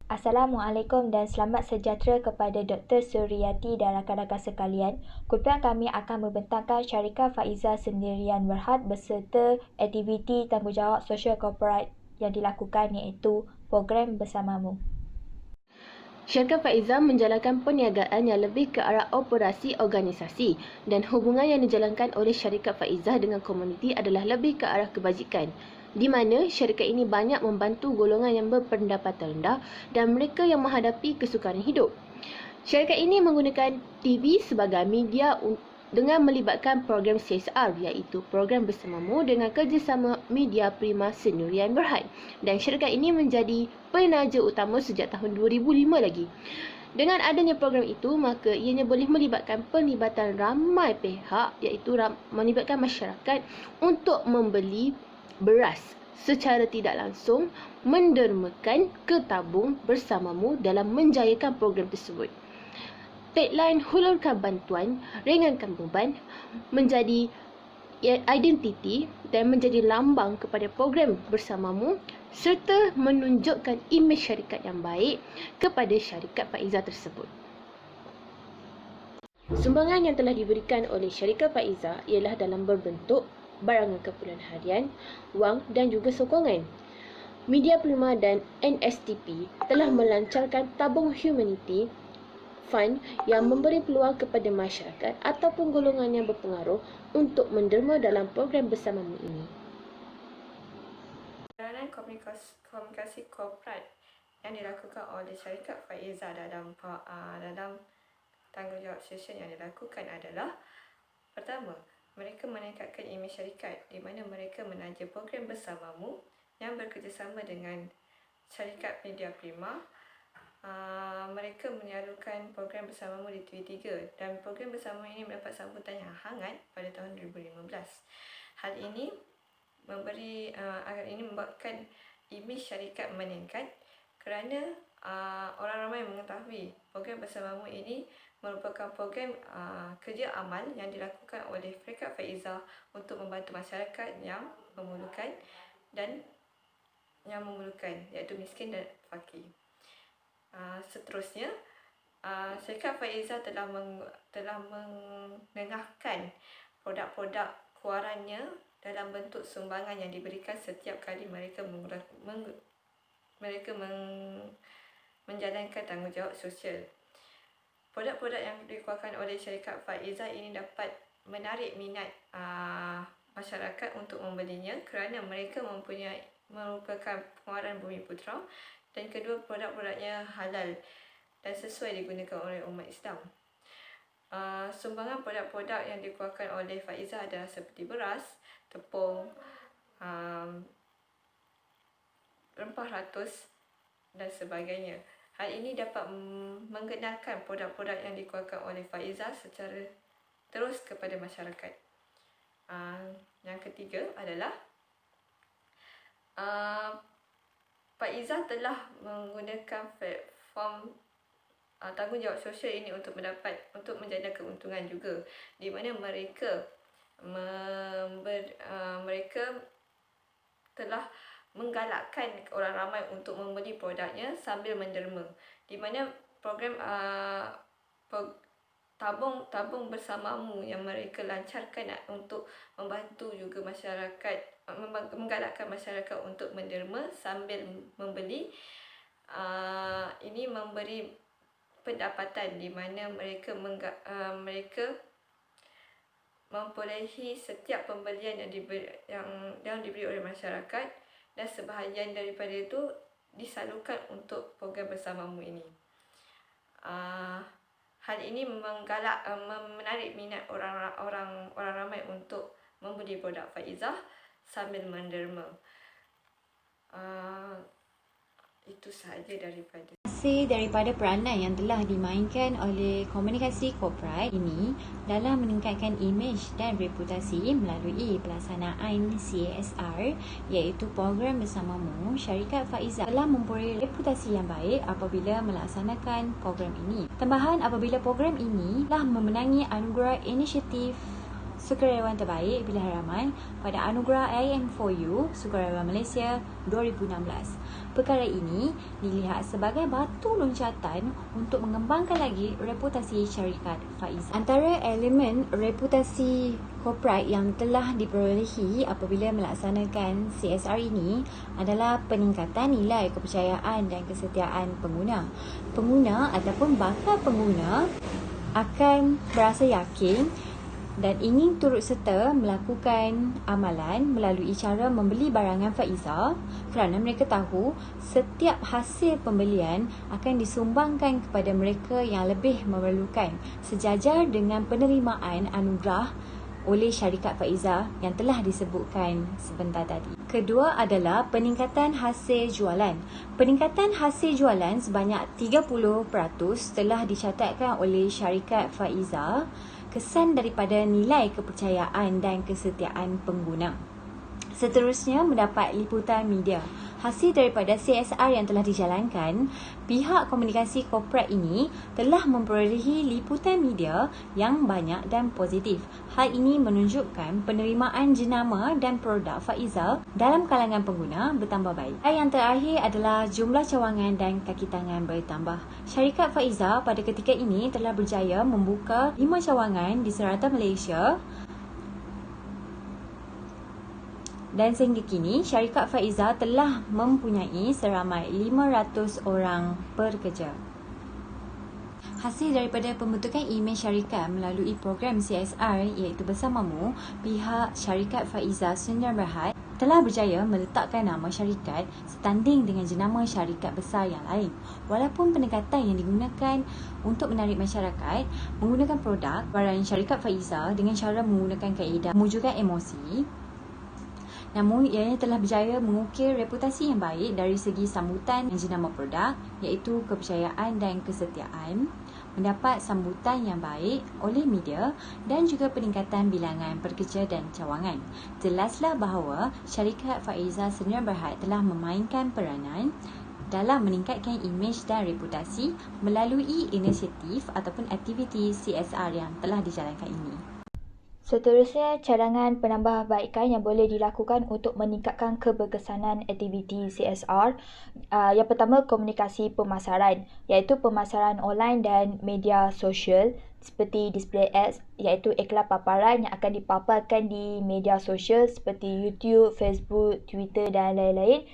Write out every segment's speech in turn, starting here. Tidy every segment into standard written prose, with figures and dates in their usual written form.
Assalamualaikum dan selamat sejahtera kepada Dr. Suryati dan rakan-rakan sekalian. Kumpulan kami akan membentangkan syarikat Faizah Sendirian Berhad beserta aktiviti tanggungjawab sosial korporat yang dilakukan iaitu program bersamamu. Syarikat Faizah menjalankan perniagaan yang lebih ke arah operasi organisasi dan hubungan yang dijalankan oleh syarikat Faizah dengan komuniti adalah lebih ke arah kebajikan, di mana syarikat ini banyak membantu golongan yang berpendapatan rendah dan mereka yang menghadapi kesukaran hidup. Syarikat ini menggunakan TV sebagai media dengan melibatkan program CSR iaitu program bersamamu dengan kerjasama Media Prima Sendirian Berhad, dan syarikat ini menjadi penaja utama sejak tahun 2005 lagi. Dengan adanya program itu, maka ianya boleh melibatkan penlibatan ramai pihak iaitu melibatkan masyarakat untuk membeli beras secara tidak langsung, mendermakan ke tabung bersamamu dalam menjayakan program tersebut. Tagline hulurkan bantuan, ringankan beban menjadi identiti dan menjadi lambang kepada program bersamamu serta menunjukkan imej syarikat yang baik kepada syarikat Faizah tersebut. Sumbangan yang telah diberikan oleh syarikat Faizah ialah dalam berbentuk barangan keperluan harian, wang dan juga sokongan. Media Prima dan NSTP telah melancarkan tabung humanity fund yang memberi peluang kepada masyarakat ataupun golongan yang berpengaruh untuk menderma dalam program bersamamu ini. Peranan komunikasi korporat yang dilakukan oleh syarikat Faizah dalam tanggungjawab sosial yang dilakukan adalah: pertama, mereka meningkatkan imej syarikat di mana mereka menaja program bersamamu yang bekerjasama dengan syarikat Media Prima. Mereka menyalurkan program bersamamu di TV3 dan program bersama ini mendapat sambutan yang hangat pada tahun 2015. Hal ini membuatkan imej syarikat meningkat kerana orang ramai mengetahui program bersamamu ini merupakan program kerja amal yang dilakukan oleh syarikat Faizah untuk membantu masyarakat yang memerlukan iaitu miskin dan fakir. Seterusnya, syarikat Faizah telah menengahkan produk-produk keluarannya dalam bentuk sumbangan yang diberikan setiap kali mereka menjalankan tanggungjawab sosial. Produk-produk yang dikeluarkan oleh syarikat Faizah ini dapat menarik minat masyarakat untuk membelinya kerana mereka merupakan pengeluaran bumi putera, dan kedua, produk-produknya halal dan sesuai digunakan oleh umat Islam. Sumbangan produk-produk yang dikeluarkan oleh Faizah adalah seperti beras, tepung, rempah ratus dan sebagainya. Hal ini dapat mengenalkan produk-produk yang dikeluarkan oleh Faizah secara terus kepada masyarakat. Yang ketiga adalah Faizah telah menggunakan platform tanggungjawab sosial ini untuk menjana keuntungan juga, di mana mereka telah menggalakkan orang ramai untuk membeli produknya sambil menderma, di mana program tabung bersamamu yang mereka lancarkan untuk membantu juga masyarakat, menggalakkan masyarakat untuk menderma sambil membeli. Ini memberi pendapatan di mana mereka memperolehi setiap pembelian yang diberi oleh masyarakat, dan sebahagian daripada itu disalurkan untuk program bersamamu ini. Hal ini menarik minat orang ramai untuk membeli produk Faizah sambil menderma. Itu sahaja daripada peranan yang telah dimainkan oleh komunikasi korporat ini dalam meningkatkan imej dan reputasi melalui pelaksanaan CSR iaitu program bersamamu. Syarikat Faizah telah memperoleh reputasi yang baik apabila melaksanakan program ini. Tambahan, apabila program ini telah memenangi anugerah inisiatif Sukarelawan Terbaik Pilihan Ramai pada Anugerah IM4U Sukarelawan Malaysia 2016. Perkara ini dilihat sebagai batu loncatan untuk mengembangkan lagi reputasi syarikat Faizah. Antara elemen reputasi corporate yang telah diperolehi apabila melaksanakan CSR ini adalah peningkatan nilai kepercayaan dan kesetiaan pengguna. Pengguna ataupun bakal pengguna akan berasa yakin dan ingin turut serta melakukan amalan melalui cara membeli barangan Faizah kerana mereka tahu setiap hasil pembelian akan disumbangkan kepada mereka yang lebih memerlukan, sejajar dengan penerimaan anugerah oleh syarikat Faizah yang telah disebutkan sebentar tadi. Kedua adalah peningkatan hasil jualan. Peningkatan hasil jualan sebanyak 30% telah dicatatkan oleh syarikat Faizah, kesan daripada nilai kepercayaan dan kesetiaan pengguna. Seterusnya, mendapat liputan media. Hasil daripada CSR yang telah dijalankan, pihak komunikasi korporat ini telah memperolehi liputan media yang banyak dan positif. Hal ini menunjukkan penerimaan jenama dan produk Faizah dalam kalangan pengguna bertambah baik. Yang terakhir adalah jumlah cawangan dan kaki tangan bertambah. Syarikat Faizah pada ketika ini telah berjaya membuka 5 cawangan di serata Malaysia. Dan sehingga kini, syarikat Faizah telah mempunyai seramai 500 orang pekerja. Hasil daripada pembentukan imej syarikat melalui program CSR iaitu Bersamamu, pihak syarikat Faizah Sdn Bhd telah berjaya meletakkan nama syarikat setanding dengan jenama syarikat besar yang lain. Walaupun pendekatan yang digunakan untuk menarik masyarakat menggunakan produk barang syarikat Faizah dengan cara menggunakan kaedah memujukan emosi, namun ianya telah berjaya mengukir reputasi yang baik dari segi sambutan dan jenama produk iaitu kepercayaan dan kesetiaan, mendapat sambutan yang baik oleh media dan juga peningkatan bilangan pekerja dan cawangan. Jelaslah bahawa syarikat Faizah Sdn Bhd telah memainkan peranan dalam meningkatkan imej dan reputasi melalui inisiatif ataupun aktiviti CSR yang telah dijalankan ini. Seterusnya, cadangan penambahbaikan yang boleh dilakukan untuk meningkatkan keberkesanan aktiviti CSR. Yang pertama, komunikasi pemasaran, iaitu pemasaran online dan media sosial seperti display ads, iaitu iklan paparan yang akan dipaparkan di media sosial seperti YouTube, Facebook, Twitter dan lain-lain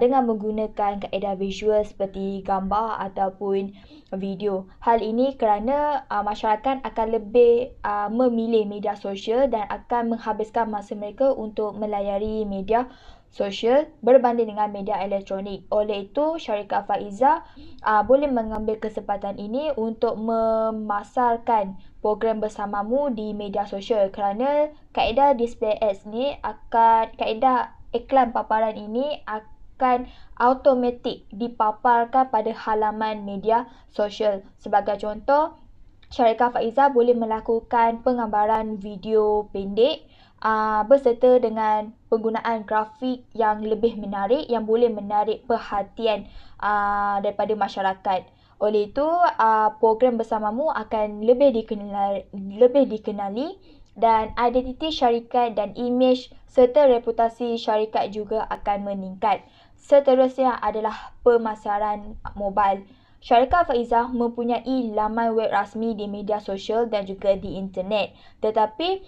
dengan menggunakan kaedah visual seperti gambar ataupun video. Hal ini kerana masyarakat akan lebih memilih media sosial dan akan menghabiskan masa mereka untuk melayari media sosial berbanding dengan media elektronik. Oleh itu, syarikat Faizah boleh mengambil kesempatan ini untuk memasarkan program Bersamamu di media sosial kerana kaedah display ads ni kaedah iklan paparan ini akan automatik dipaparkan pada halaman media sosial. Sebagai contoh, syarikat Faizah boleh melakukan penggambaran video pendek berserta dengan penggunaan grafik yang lebih menarik yang boleh menarik perhatian daripada masyarakat. Oleh itu, program Bersamamu akan lebih dikenali dan identiti syarikat dan imej serta reputasi syarikat juga akan meningkat. Seterusnya adalah pemasaran mobile. Syarikat Faizah mempunyai laman web rasmi di media sosial dan juga di internet. Tetapi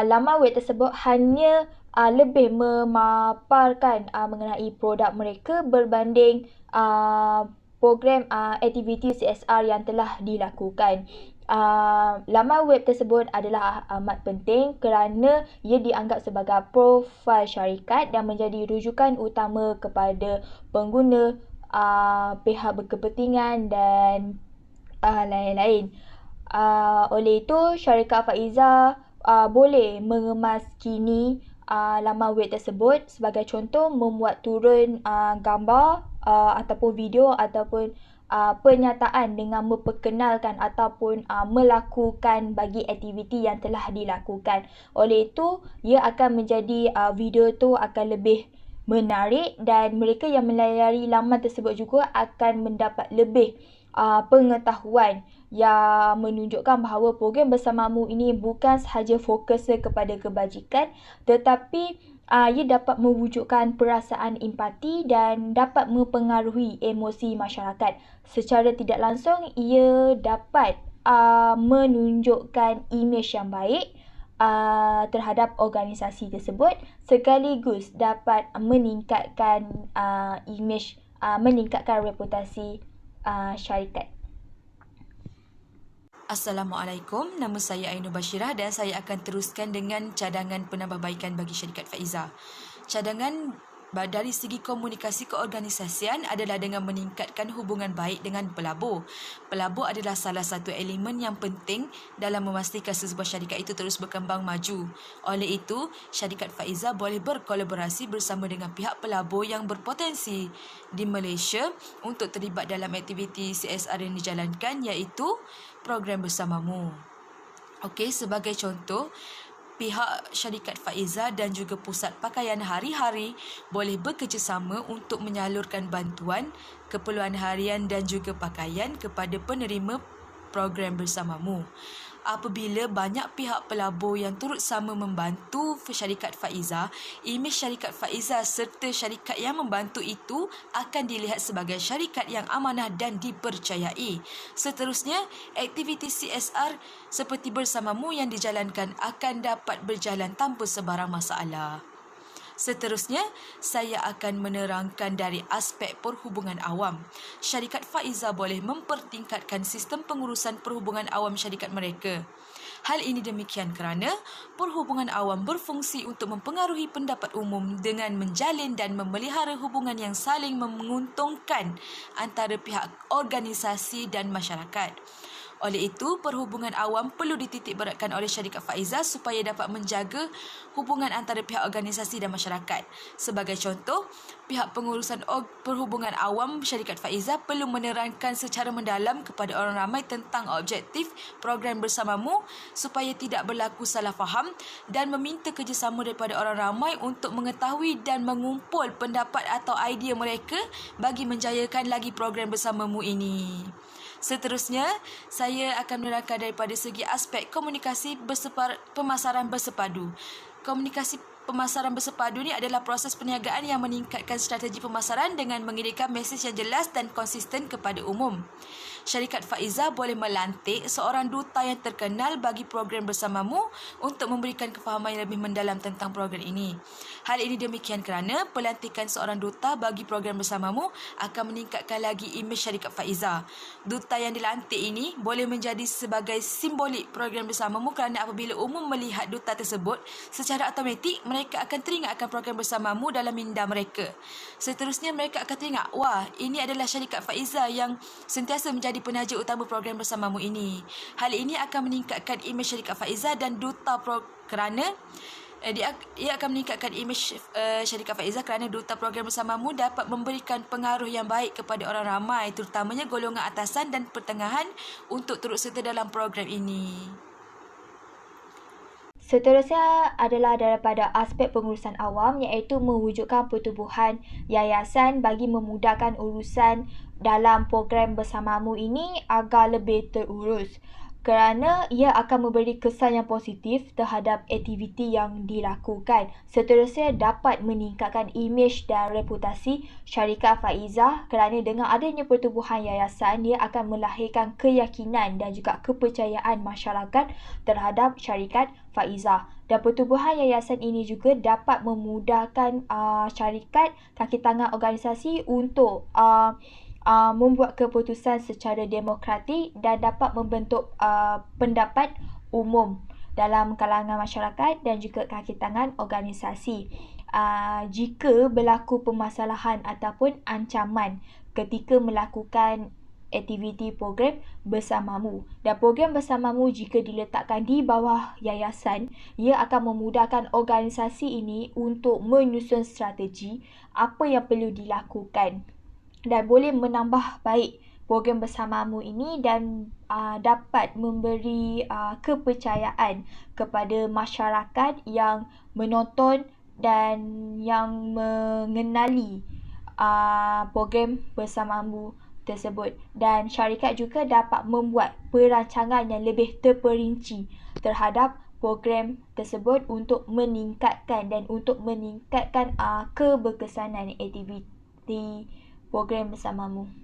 laman web tersebut hanya lebih memaparkan mengenai produk mereka berbanding program aktiviti CSR yang telah dilakukan. Laman web tersebut adalah amat penting kerana ia dianggap sebagai profil syarikat dan menjadi rujukan utama kepada pengguna, pihak berkepentingan dan lain-lain. Oleh itu, syarikat Faizah boleh mengemas kini laman web tersebut. Sebagai contoh, membuat turun gambar ataupun video ataupun pernyataan dengan memperkenalkan ataupun melakukan bagi aktiviti yang telah dilakukan. Oleh itu, ia akan menjadi video tu akan lebih menarik dan mereka yang melayari laman tersebut juga akan mendapat lebih pengetahuan yang menunjukkan bahawa program bersamamu ini bukan sahaja fokusnya kepada kebajikan tetapi ia dapat mewujudkan perasaan empati dan dapat mempengaruhi emosi masyarakat. Secara tidak langsung, ia dapat menunjukkan imej yang baik terhadap organisasi tersebut sekaligus dapat meningkatkan imej, meningkatkan reputasi syarikat. Assalamualaikum, nama saya Ainur Bashirah dan saya akan teruskan dengan cadangan penambahbaikan bagi syarikat Faiza. Cadangan dari segi komunikasi keorganisasian adalah dengan meningkatkan hubungan baik dengan pelabur. Pelabur adalah salah satu elemen yang penting dalam memastikan sebuah syarikat itu terus berkembang maju. Oleh itu, syarikat Faiza boleh berkolaborasi bersama dengan pihak pelabur yang berpotensi di Malaysia untuk terlibat dalam aktiviti CSR yang dijalankan iaitu program bersamamu. Okey, sebagai contoh, pihak syarikat Faiza dan juga pusat pakaian hari-hari boleh bekerjasama untuk menyalurkan bantuan, keperluan harian dan juga pakaian kepada penerima program bersamamu. Apabila banyak pihak pelabur yang turut sama membantu syarikat Faiza, imej syarikat Faiza serta syarikat yang membantu itu akan dilihat sebagai syarikat yang amanah dan dipercayai. Seterusnya, aktiviti CSR seperti bersamamu yang dijalankan akan dapat berjalan tanpa sebarang masalah. Seterusnya, saya akan menerangkan dari aspek perhubungan awam. Syarikat Faiza boleh mempertingkatkan sistem pengurusan perhubungan awam syarikat mereka. Hal ini demikian kerana perhubungan awam berfungsi untuk mempengaruhi pendapat umum dengan menjalin dan memelihara hubungan yang saling menguntungkan antara pihak organisasi dan masyarakat. Oleh itu, perhubungan awam perlu dititikberatkan oleh syarikat Faiza supaya dapat menjaga hubungan antara pihak organisasi dan masyarakat. Sebagai contoh, pihak pengurusan perhubungan awam syarikat Faiza perlu menerangkan secara mendalam kepada orang ramai tentang objektif program bersamamu supaya tidak berlaku salah faham dan meminta kerjasama daripada orang ramai untuk mengetahui dan mengumpul pendapat atau idea mereka bagi menjayakan lagi program bersamamu ini. Seterusnya, saya akan menerangkan daripada segi aspek komunikasi pemasaran bersepadu. Komunikasi pemasaran bersepadu ni adalah proses perniagaan yang meningkatkan strategi pemasaran dengan mengirimkan mesej yang jelas dan konsisten kepada umum. Syarikat Faiza boleh melantik seorang duta yang terkenal bagi program bersamamu untuk memberikan kefahaman yang lebih mendalam tentang program ini. Hal ini demikian kerana pelantikan seorang duta bagi program bersamamu akan meningkatkan lagi imej syarikat Faiza. Duta yang dilantik ini boleh menjadi sebagai simbolik program bersamamu kerana apabila umum melihat duta tersebut, secara automatik mereka akan teringat akan program bersamamu dalam minda mereka. Seterusnya mereka akan teringat, wah, ini adalah syarikat Faiza yang sentiasa menjadi penaja utama program bersamamu ini. Hal ini akan meningkatkan imej syarikat Faiza dan duta kerana ia akan meningkatkan imej syarikat Faiza kerana duta program bersamamu dapat memberikan pengaruh yang baik kepada orang ramai, terutamanya golongan atasan dan pertengahan untuk turut serta dalam program ini. Seterusnya adalah daripada aspek pengurusan awam iaitu mewujudkan pertubuhan yayasan bagi memudahkan urusan dalam program bersamamu ini agar lebih terurus. Kerana ia akan memberi kesan yang positif terhadap aktiviti yang dilakukan. Seterusnya dapat meningkatkan imej dan reputasi syarikat Faiza kerana dengan adanya pertubuhan yayasan, dia akan melahirkan keyakinan dan juga kepercayaan masyarakat terhadap syarikat Faiza. Dan pertubuhan yayasan ini juga dapat memudahkan syarikat kaki tangan organisasi untuk membuat keputusan secara demokratik dan dapat membentuk pendapat umum dalam kalangan masyarakat dan juga kaki tangan organisasi. Jika berlaku permasalahan ataupun ancaman ketika melakukan aktiviti program bersamamu. Dan program bersamamu jika diletakkan di bawah yayasan, ia akan memudahkan organisasi ini untuk menyusun strategi apa yang perlu dilakukan dan boleh menambah baik program bersamamu ini dan dapat memberi kepercayaan kepada masyarakat yang menonton dan yang mengenali program bersamamu tersebut, dan syarikat juga dapat membuat perancangan yang lebih terperinci terhadap program tersebut untuk meningkatkan keberkesanan aktiviti program bersamamu.